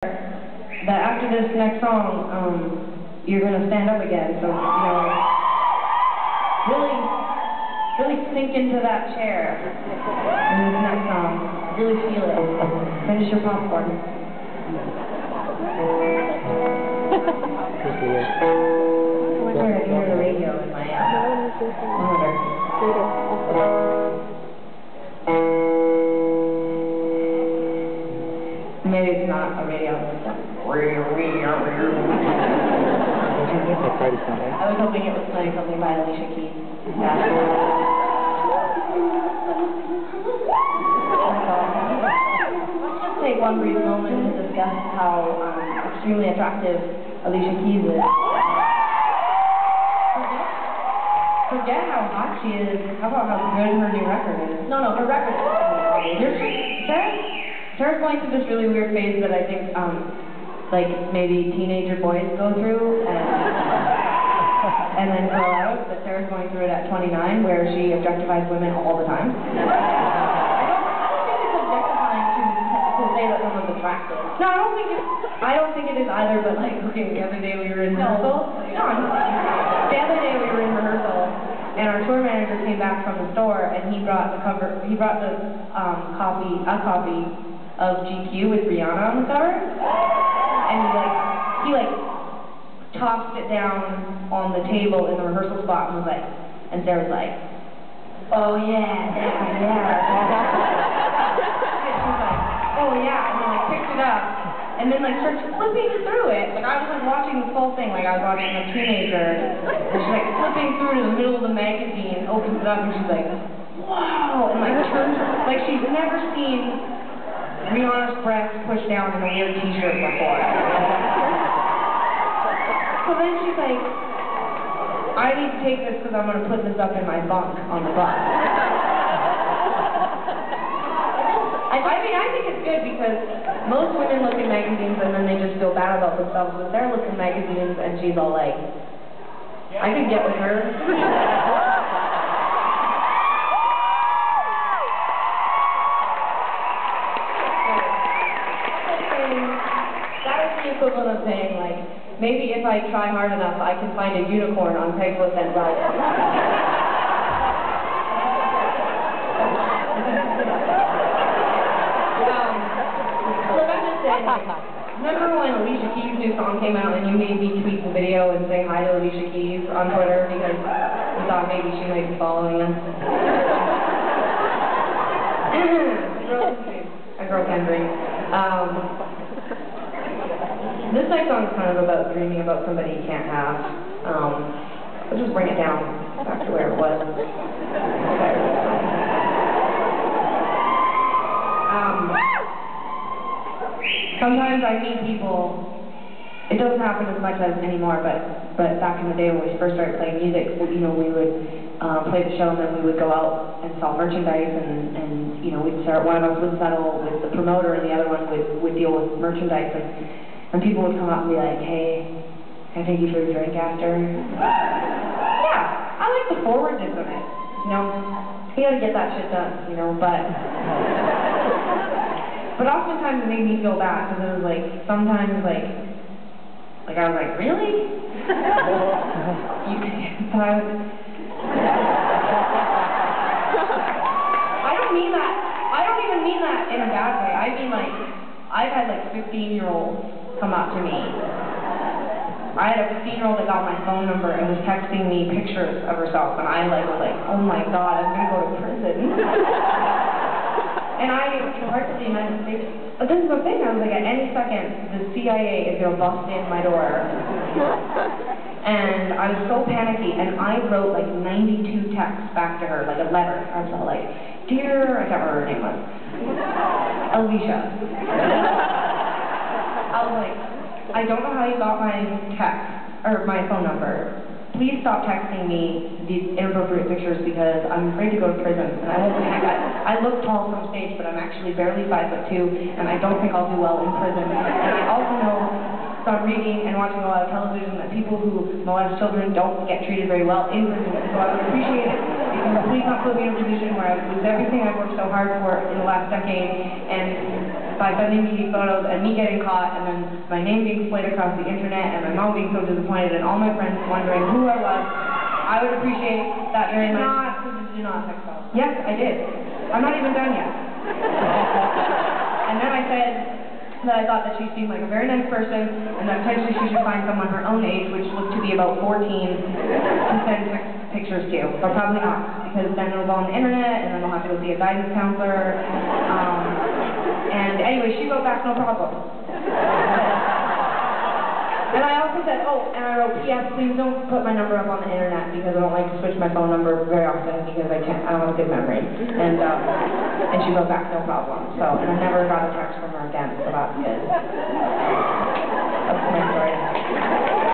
that after this next song, you're gonna stand up again. So really sink into that chair in this next song. Really feel it. Finish your popcorn. Sorry, I can hear the radio in my monitor. Maybe it's not a radio. I was hoping it was playing something by Alicia Keys. Yeah. Let's just take one brief moment to discuss how extremely attractive Alicia Keys is. Forget how hot she is. How about how good her new record is? No, her record is. Sarah's going through this really weird phase that I think, like, maybe teenager boys go through and then grow out, but Sarah's going through it at 29, where she objectifies women all the time. I don't think it's objectifying to say that someone's attractive. No, I don't think it is either, but, like, okay, the other day we were in rehearsal. The other day we were in rehearsal, and our tour manager came back from the store, and he brought a copy of GQ with Rihanna on the cover, and he tossed it down on the table in the rehearsal spot and was like, and Sarah was like, oh yeah. And she was like, oh yeah, and then picked it up, and then started flipping through it. Like, I was watching this whole thing, like I was watching a teenager, and she's flipping through to the middle of the magazine, opens it up, and she's like, wow, and turns, she's never seen Rihanna's breasts pushed down in a weird t-shirt before. So then she's like, I need to take this because I'm going to put this up in my bunk on the bus. I think it's good because most women look in magazines and then they just feel bad about themselves, but they're looking at magazines and she's all like, I could get with her. Equivalent of saying, maybe if I try hard enough, I can find a unicorn on Craigslist and sell it. Look, I'm just saying, remember when Alicia Keys' new song came out and you made me tweet the video and say hi to Alicia Keys on Twitter because you thought maybe she might be following us? A girl can dream. This next song is kind of about dreaming about somebody you can't have. I'll just bring it down back to where it was. Sometimes I meet people, it doesn't happen as much as anymore, but back in the day when we first started playing music, we would play the show and then we would go out and sell merchandise and we'd start, one of us would settle with the promoter and the other one would deal with merchandise. And people would come up and be like, hey, can I take you for a drink after? Yeah, I like the forwardness of it. You gotta get that shit done, but oftentimes it made me feel bad because it was sometimes I was like, really? I don't mean that. I don't even mean that in a bad way. I mean I've had 15-year-olds come up to me. I had a 15-year-old that got my phone number and was texting me pictures of herself, and I was like, oh my god, I'm gonna go to prison. And I partially meant, but this is the thing, I was like, at any second, the CIA is gonna bust in my door. And I was so panicky, and I wrote 92 texts back to her, a letter. I was all like, dear, I can't remember her name was, Alicia. I was like, I don't know how you got my text, or my phone number. Please stop texting me these inappropriate pictures because I'm afraid to go to prison. And I look tall from stage, but I'm actually barely 5'2", and I don't think I'll do well in prison. And I also know from reading and watching a lot of television that people who molest children don't get treated very well in prison. So I would appreciate it if you would please not put me in a position where I would lose everything I've worked so hard for in the last decade and by sending me these photos and me getting caught and then my name being splayed across the internet and my mom being so disappointed and all my friends wondering who I was. I would appreciate that very much. Did you not text all? Yes, I did. I'm not even done yet. And then I said that I thought that she seemed like a very nice person and that potentially she should find someone her own age, which looked to be about 14, to send pictures to. But probably not, because then it'll go on the internet and then they'll have to go see a guidance counselor. And anyway, she wrote back, no problem. And I also said, oh, and I wrote, P.S. please don't put my number up on the internet because I don't like to switch my phone number very often because I don't have a good memory. And she wrote back, no problem. So, and I never got a text from her again, so that's good. That's my story.